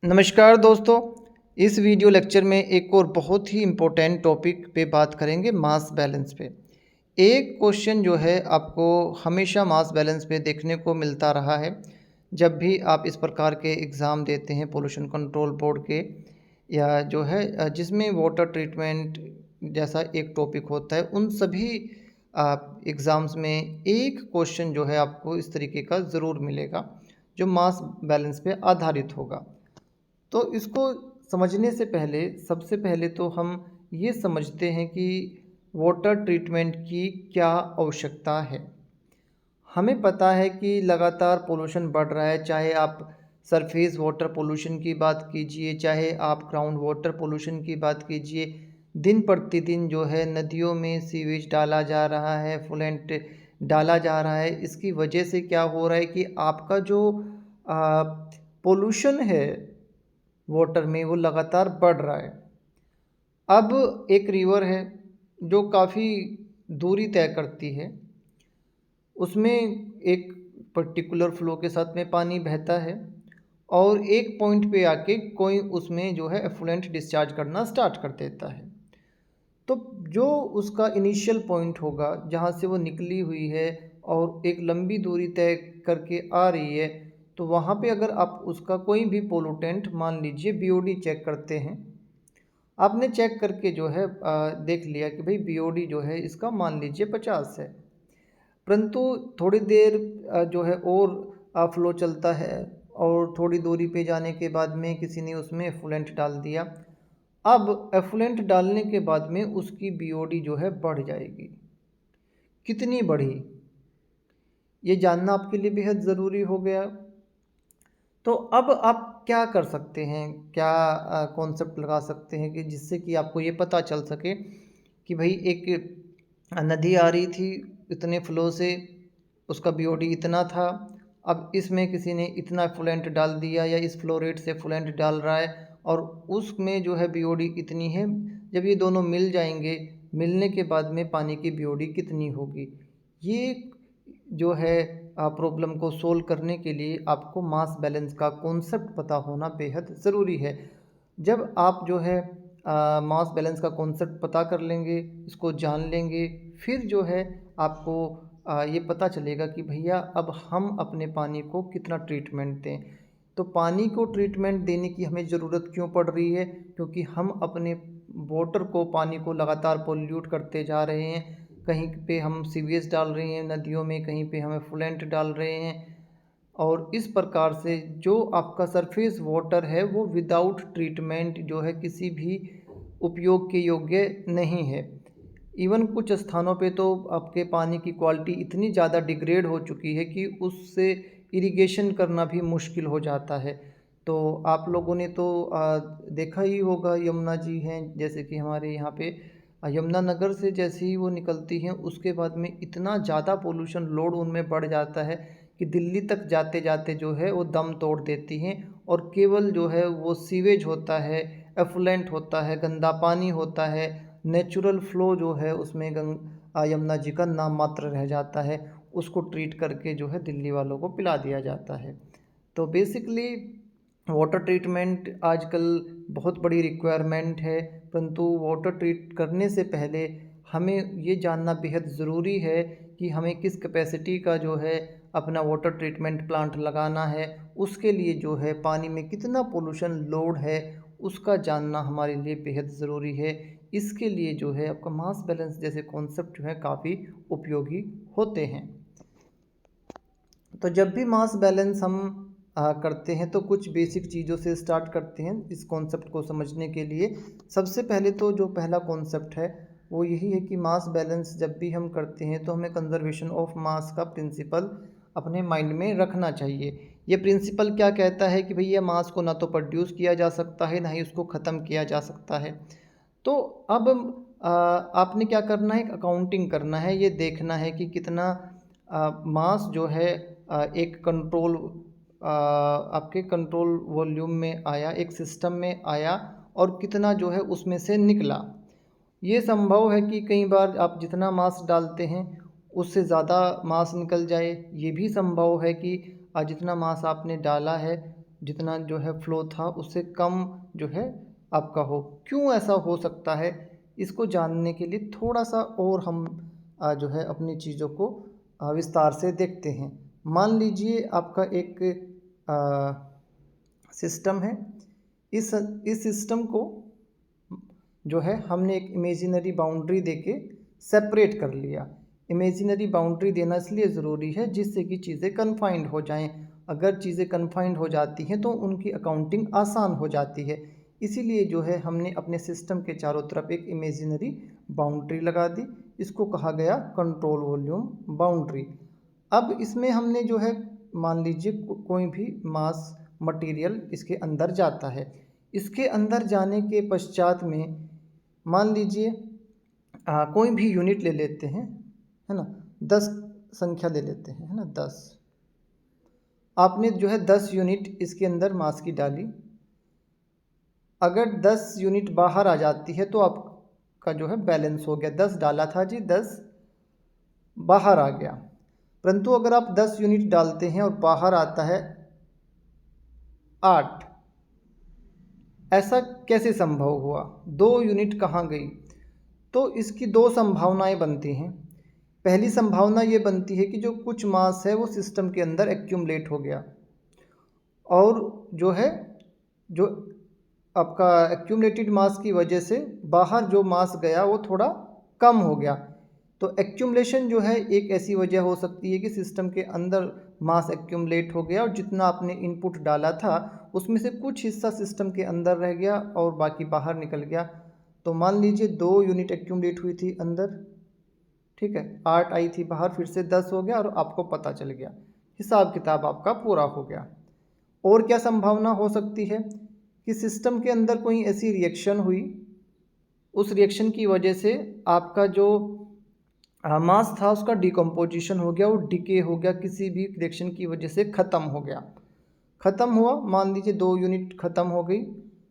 नमस्कार दोस्तों। इस वीडियो लेक्चर में एक और बहुत ही इम्पोर्टेंट टॉपिक पे बात करेंगे, मास बैलेंस पे। एक क्वेश्चन जो है आपको हमेशा मास बैलेंस पे देखने को मिलता रहा है। जब भी आप इस प्रकार के एग्ज़ाम देते हैं पोल्यूशन कंट्रोल बोर्ड के, या जो है जिसमें वाटर ट्रीटमेंट जैसा एक टॉपिक होता है, उन सभी एग्ज़ाम्स में एक क्वेश्चन जो है आपको इस तरीके का ज़रूर मिलेगा, जो मास बैलेंस पे आधारित होगा। तो इसको समझने से पहले सबसे पहले तो हम ये समझते हैं कि वाटर ट्रीटमेंट की क्या आवश्यकता है। हमें पता है कि लगातार पोल्यूशन बढ़ रहा है, चाहे आप सरफेस वाटर पोल्यूशन की बात कीजिए, चाहे आप ग्राउंड वाटर पोल्यूशन की बात कीजिए। दिन प्रतिदिन जो है नदियों में सीवेज डाला जा रहा है, फ्लूएंट डाला जा रहा है। इसकी वजह से क्या हो रहा है कि आपका जो पोल्यूशन है वाटर में, वो लगातार बढ़ रहा है। अब एक रिवर है जो काफ़ी दूरी तय करती है, उसमें एक पर्टिकुलर फ्लो के साथ में पानी बहता है और एक पॉइंट पे आके कोई उसमें जो है एफ्लुएंट डिस्चार्ज करना स्टार्ट कर देता है। तो जो उसका इनिशियल पॉइंट होगा जहाँ से वो निकली हुई है और एक लंबी दूरी तय करके आ रही है, तो वहाँ पे अगर आप उसका कोई भी पोलूटेंट, मान लीजिए बीओडी चेक करते हैं, आपने चेक करके जो है देख लिया कि भाई बीओडी जो है इसका मान लीजिए 50 है। परंतु थोड़ी देर जो है और फ्लो चलता है और थोड़ी दूरी पे जाने के बाद में किसी ने उसमें एफुलेंट डाल दिया। अब एफुलेंट डालने के बाद में उसकी बीओडी जो है बढ़ जाएगी। कितनी बढ़ी, ये जानना आपके लिए बेहद ज़रूरी हो गया। तो अब आप क्या कर सकते हैं, क्या कॉन्सेप्ट लगा सकते हैं कि जिससे कि आपको ये पता चल सके कि भाई एक नदी आ रही थी इतने फ्लो से, उसका बीओडी इतना था। अब इसमें किसी ने इतना फ्लूएंट डाल दिया या इस फ्लो रेट से फ्लूएंट डाल रहा है और उसमें जो है बीओडी इतनी है। जब ये दोनों मिल जाएंगे, मिलने के बाद में पानी की बीओडी कितनी होगी, ये जो है प्रॉब्लम को सोल्व करने के लिए आपको मास बैलेंस का कॉन्सेप्ट पता होना बेहद ज़रूरी है। जब आप जो है मास बैलेंस का कॉन्सेप्ट पता कर लेंगे, इसको जान लेंगे, फिर जो है आपको ये पता चलेगा कि भैया अब हम अपने पानी को कितना ट्रीटमेंट दें। तो पानी को ट्रीटमेंट देने की हमें ज़रूरत क्यों पड़ रही है? क्योंकि हम अपने वाटर को, पानी को लगातार पोल्यूट करते जा रहे हैं। कहीं पे हम सीवेज डाल रहे हैं नदियों में, कहीं पे हम एफ्लुएंट डाल रहे हैं और इस प्रकार से जो आपका सरफेस वाटर है वो विदाउट ट्रीटमेंट जो है किसी भी उपयोग के योग्य नहीं है। इवन कुछ स्थानों पे तो आपके पानी की क्वालिटी इतनी ज़्यादा डिग्रेड हो चुकी है कि उससे इरिगेशन करना भी मुश्किल हो जाता है। तो आप लोगों ने तो देखा ही होगा, यमुना जी हैं जैसे कि हमारे यहाँ पे, यमुनानगर से जैसे ही वो निकलती हैं उसके बाद में इतना ज़्यादा पोल्यूशन लोड उनमें बढ़ जाता है कि दिल्ली तक जाते जाते जो है वो दम तोड़ देती हैं। और केवल जो है वो सीवेज होता है, एफुलेंट होता है, गंदा पानी होता है, नेचुरल फ़्लो जो है उसमें यमुना जी का नाम मात्र रह जाता है। उसको ट्रीट करके जो है दिल्ली वालों को पिला दिया जाता है। तो बेसिकली वाटर ट्रीटमेंट आजकल बहुत बड़ी रिक्वायरमेंट है, परंतु वाटर ट्रीट करने से पहले हमें ये जानना बेहद ज़रूरी है कि हमें किस कैपेसिटी का जो है अपना वाटर ट्रीटमेंट प्लांट लगाना है। उसके लिए जो है पानी में कितना पोल्यूशन लोड है उसका जानना हमारे लिए बेहद ज़रूरी है। इसके लिए जो है आपका मास बैलेंस जैसे कॉन्सेप्ट जो है काफ़ी उपयोगी होते हैं। तो जब भी मास बैलेंस हम करते हैं तो कुछ बेसिक चीज़ों से स्टार्ट करते हैं इस कॉन्सेप्ट को समझने के लिए। सबसे पहले तो जो पहला कॉन्सेप्ट है वो यही है कि मास बैलेंस जब भी हम करते हैं तो हमें कंजर्वेशन ऑफ मास का प्रिंसिपल अपने माइंड में रखना चाहिए। ये प्रिंसिपल क्या कहता है कि भैया मास को ना तो प्रोड्यूस किया जा सकता है, ना ही उसको ख़त्म किया जा सकता है। तो अब आपने क्या करना है, एक अकाउंटिंग करना है, ये देखना है कि कितना मास जो है एक कंट्रोल आपके कंट्रोल वॉल्यूम में आया, एक सिस्टम में आया और कितना जो है उसमें से निकला। ये संभव है कि कई बार आप जितना मास डालते हैं उससे ज़्यादा मास निकल जाए। ये भी संभव है कि जितना मास आपने डाला है जितना जो है फ्लो था उससे कम जो है आपका हो। क्यों ऐसा हो सकता है, इसको जानने के लिए थोड़ा सा और हम जो है अपनी चीज़ों को विस्तार से देखते हैं। मान लीजिए आपका एक सिस्टम है। इस सिस्टम को जो है हमने एक इमेजिनरी बाउंड्री देके सेपरेट कर लिया। इमेजिनरी बाउंड्री देना इसलिए ज़रूरी है जिससे कि चीज़ें कन्फाइंड हो जाएं। अगर चीज़ें कन्फाइंड हो जाती हैं तो उनकी अकाउंटिंग आसान हो जाती है। इसीलिए जो है हमने अपने सिस्टम के चारों तरफ एक इमेजिनरी बाउंड्री लगा दी। इसको कहा गया कंट्रोल वॉल्यूम बाउंड्री। अब इसमें हमने जो है मान लीजिए कोई भी मास मटेरियल इसके अंदर जाता है। इसके अंदर जाने के पश्चात में मान लीजिए कोई भी यूनिट ले लेते हैं, है ना, 10 संख्या ले लेते हैं, है ना, 10। आपने जो है 10 यूनिट इसके अंदर मास की डाली। अगर 10 यूनिट बाहर आ जाती है तो आपका जो है बैलेंस हो गया। 10 डाला था जी, 10 बाहर आ गया। परंतु अगर आप 10 यूनिट डालते हैं और बाहर आता है 8, ऐसा कैसे संभव हुआ? 2 यूनिट कहाँ गई? तो इसकी 2 संभावनाएं बनती हैं। पहली संभावना ये बनती है कि जो कुछ मास है वो सिस्टम के अंदर एक्यूमुलेट हो गया और जो है जो आपका एक्यूमुलेटेड मास की वजह से बाहर जो मास गया वो थोड़ा कम हो गया। तो एक्यूमुलेशन जो है एक ऐसी वजह हो सकती है कि सिस्टम के अंदर मास एक्यूमुलेट हो गया और जितना आपने इनपुट डाला था उसमें से कुछ हिस्सा सिस्टम के अंदर रह गया और बाकी बाहर निकल गया। तो मान लीजिए 2 यूनिट एक्यूमुलेट हुई थी अंदर, ठीक है, 8 आई थी बाहर, फिर से 10 हो गया और आपको पता चल गया, हिसाब किताब आपका पूरा हो गया। और क्या संभावना हो सकती है कि सिस्टम के अंदर कोई ऐसी रिएक्शन हुई, उस रिएक्शन की वजह से आपका जो मास था उसका डिकम्पोजिशन हो गया, वो डिके हो गया, किसी भी रिएक्शन की वजह से ख़त्म हो गया। ख़त्म हुआ, मान लीजिए 2 यूनिट ख़त्म हो गई,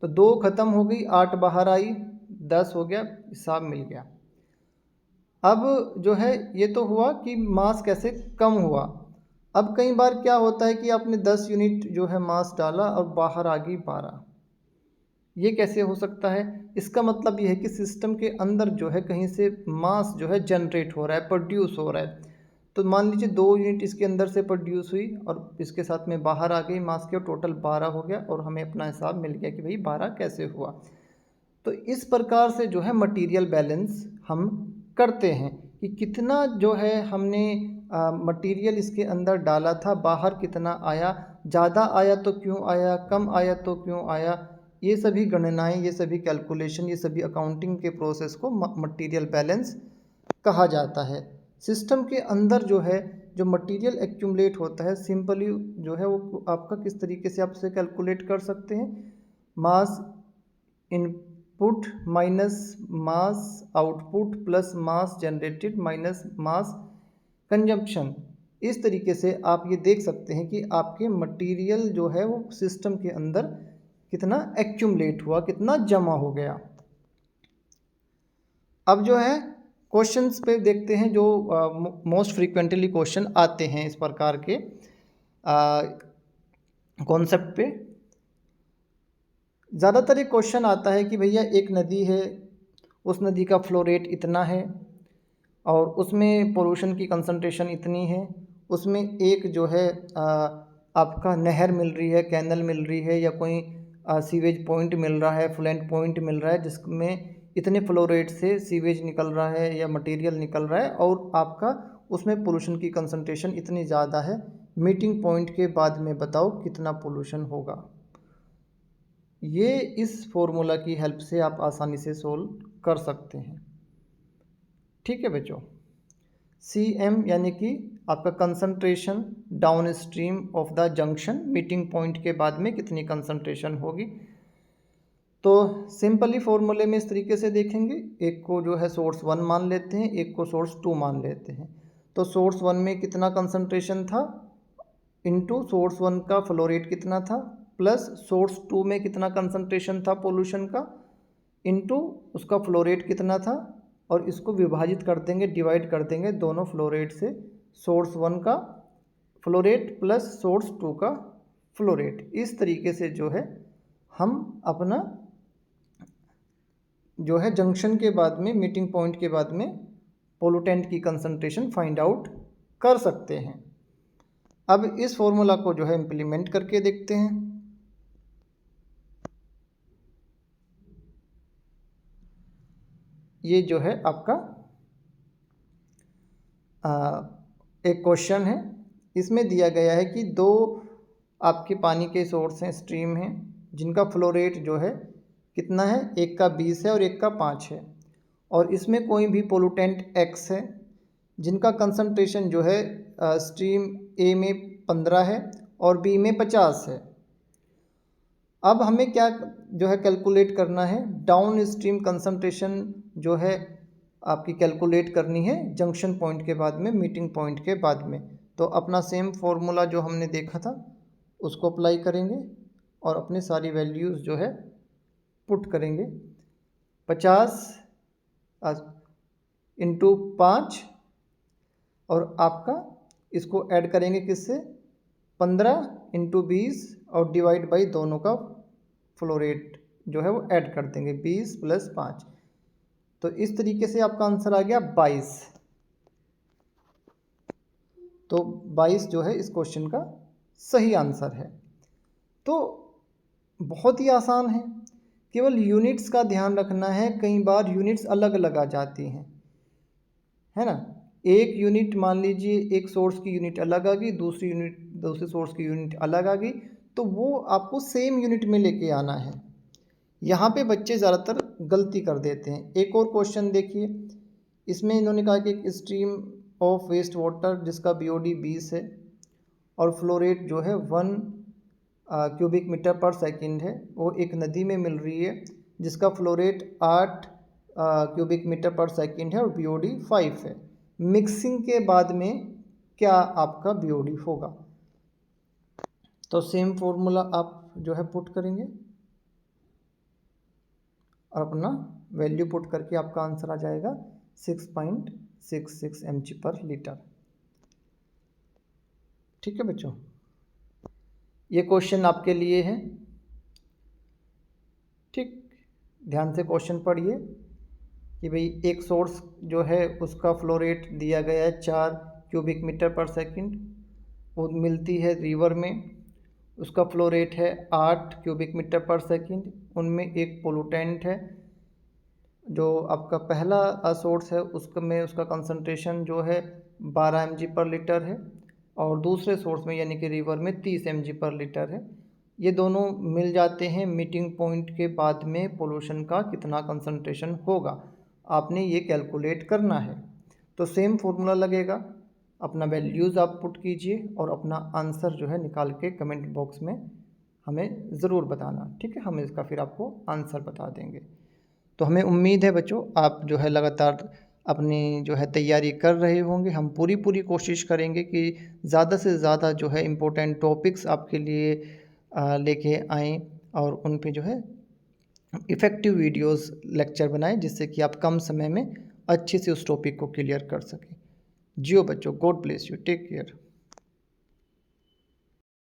तो 2 ख़त्म हो गई, 8 बाहर आई, 10 हो गया, हिसाब मिल गया। अब जो है ये तो हुआ कि मास कैसे कम हुआ। अब कई बार क्या होता है कि आपने 10 यूनिट जो है मास डाला और बाहर आ गई 12। ये कैसे हो सकता है? इसका मतलब ये है कि सिस्टम के अंदर जो है कहीं से मास जो है जनरेट हो रहा है, प्रोड्यूस हो रहा है। तो मान लीजिए 2 यूनिट इसके अंदर से प्रोड्यूस हुई और इसके साथ में बाहर आ गई मास के, टोटल 12 हो गया और हमें अपना हिसाब मिल गया कि भाई 12 कैसे हुआ। तो इस प्रकार से जो है मटेरियल बैलेंस हम करते हैं कि कितना जो है हमने मटेरियल इसके अंदर डाला था, बाहर कितना आया, ज़्यादा आया तो क्यों आया, कम आया तो क्यों आया। ये सभी गणनाएं, ये सभी कैलकुलेशन, ये सभी अकाउंटिंग के प्रोसेस को मटेरियल बैलेंस कहा जाता है। सिस्टम के अंदर जो है जो मटेरियल एक्यूमुलेट होता है, सिंपली जो है वो आपका किस तरीके से आप उसे कैलकुलेट कर सकते हैं, mass input minus mass output plus mass generated minus mass consumption. इस तरीके से आप ये देख सकते हैं कि आपके मटेरियल जो है वो सिस्टम के अंदर कितना एक्यूमुलेट हुआ, कितना जमा हो गया। अब जो है क्वेश्चंस पे देखते हैं जो मोस्ट फ्रीक्वेंटली क्वेश्चन आते हैं इस प्रकार के कॉन्सेप्ट पे। ज़्यादातर एक क्वेश्चन आता है कि भैया एक नदी है, उस नदी का फ्लो रेट इतना है और उसमें पोल्यूशन की कंसंट्रेशन इतनी है, उसमें एक जो है आपका नहर मिल रही है, कैनल मिल रही है या कोई सीवेज पॉइंट मिल रहा है, फ्लैंट पॉइंट मिल रहा है जिसमें इतने फ्लो रेट से सीवेज निकल रहा है या मटेरियल निकल रहा है और आपका उसमें पोल्यूशन की कंसंट्रेशन इतनी ज़्यादा है, मीटिंग पॉइंट के बाद में बताओ कितना पोल्यूशन होगा। ये इस फॉर्मूला की हेल्प से आप आसानी से सोल्व कर सकते हैं। ठीक है बच्चों, CM यानी कि आपका concentration down stream of the junction, meeting point के बाद में कितनी कंसंट्रेशन होगी। तो सिंपली फॉर्मूले में इस तरीके से देखेंगे, एक को जो है सोर्स 1 मान लेते हैं, एक को सोर्स 2 मान लेते हैं। तो सोर्स 1 में कितना कंसंट्रेशन था इनटू सोर्स 1 का फ्लो रेट कितना था प्लस सोर्स 2 में कितना कंसंट्रेशन था पोल्यूशन का इनटू उसका फ्लो रेट कितना था, और इसको विभाजित कर देंगे, डिवाइड कर देंगे दोनों फ्लो रेट से, सोर्स 1 का फ्लो रेट प्लस सोर्स 2 का फ्लोरेट। इस तरीके से जो है हम अपना जो है जंक्शन के बाद में, मीटिंग पॉइंट के बाद में पोलूटेंट की कंसंट्रेशन फाइंड आउट कर सकते हैं। अब इस फॉर्मूला को जो है इम्प्लीमेंट करके देखते हैं। ये जो है आपका एक क्वेश्चन है। इसमें दिया गया है कि दो आपके पानी के सोर्स हैं, स्ट्रीम हैं, जिनका फ्लो रेट जो है कितना है, एक का 20 है और एक का 5 है, और इसमें कोई भी पोलूटेंट X है जिनका कंसंट्रेशन जो है स्ट्रीम A में 15 है और B में 50 है। अब हमें क्या जो है कैलकुलेट करना है, डाउन स्ट्रीम कंसंट्रेशन जो है आपकी कैलकुलेट करनी है जंक्शन पॉइंट के बाद में, मीटिंग पॉइंट के बाद में। तो अपना सेम फॉर्मूला जो हमने देखा था उसको अप्लाई करेंगे और अपनी सारी वैल्यूज़ जो है पुट करेंगे। 50 इंटू 5 और आपका इसको ऐड करेंगे किससे, 15 इंटू 20 और डिवाइड बाई दोनों का फ्लो रेट जो है वो ऐड कर देंगे, 20 + 5। तो इस तरीके से आपका आंसर आ गया 22। तो 22 जो है इस क्वेश्चन का सही आंसर है। तो बहुत ही आसान है, केवल यूनिट्स का ध्यान रखना है। कई बार यूनिट्स अलग अलग आ जाती हैं, है ना। एक यूनिट मान लीजिए, एक सोर्स की यूनिट अलग आ गई, दूसरे सोर्स की यूनिट अलग आ गई, तो वो आपको सेम यूनिट में लेके आना है। यहाँ पे बच्चे ज़्यादातर गलती कर देते हैं। एक और क्वेश्चन देखिए, इसमें इन्होंने कहा कि एक स्ट्रीम ऑफ वेस्ट वाटर जिसका BOD 20 है और फ्लो रेट जो है 1 क्यूबिक मीटर पर सेकंड है, वो एक नदी में मिल रही है जिसका फ्लो रेट 8 क्यूबिक मीटर पर सेकंड है और BOD 5 है। मिक्सिंग के बाद में क्या आपका BOD होगा। तो सेम फॉर्मूला आप जो है पुट करेंगे और अपना वैल्यू पुट करके आपका आंसर आ जाएगा 6.66 mg/लीटर। ठीक है बच्चों, ये क्वेश्चन आपके लिए है। ठीक, ध्यान से क्वेश्चन पढ़िए कि भाई एक सोर्स जो है उसका फ्लो रेट दिया गया है 4 क्यूबिक मीटर पर सेकंड, वो मिलती है रिवर में, उसका फ्लो रेट है 8 क्यूबिक मीटर पर सेकंड। उनमें एक पोलूटेंट है, जो आपका पहला सोर्स है उसमें उसका कंसंट्रेशन जो है 12 mg/लीटर है और दूसरे सोर्स में यानी कि रिवर में 30 mg/लीटर है। ये दोनों मिल जाते हैं, मीटिंग पॉइंट के बाद में पोल्यूशन का कितना कंसंट्रेशन होगा आपने ये कैलकुलेट करना है। तो सेम फॉर्मूला लगेगा, अपना वैल्यूज़ आप पुट कीजिए और अपना आंसर जो है निकाल के कमेंट बॉक्स में हमें ज़रूर बताना। ठीक है, हम इसका फिर आपको आंसर बता देंगे। तो हमें उम्मीद है बच्चों आप जो है लगातार अपनी जो है तैयारी कर रहे होंगे। हम पूरी कोशिश करेंगे कि ज़्यादा से ज़्यादा जो है इम्पोर्टेंट टॉपिक्स आपके लिए लेके आएँ और उन पे जो है इफ़ेक्टिव वीडियोस लेक्चर बनाएं, जिससे कि आप कम समय में अच्छे से उस टॉपिक को क्लियर कर सकें। जियो बच्चों, God bless you, take care.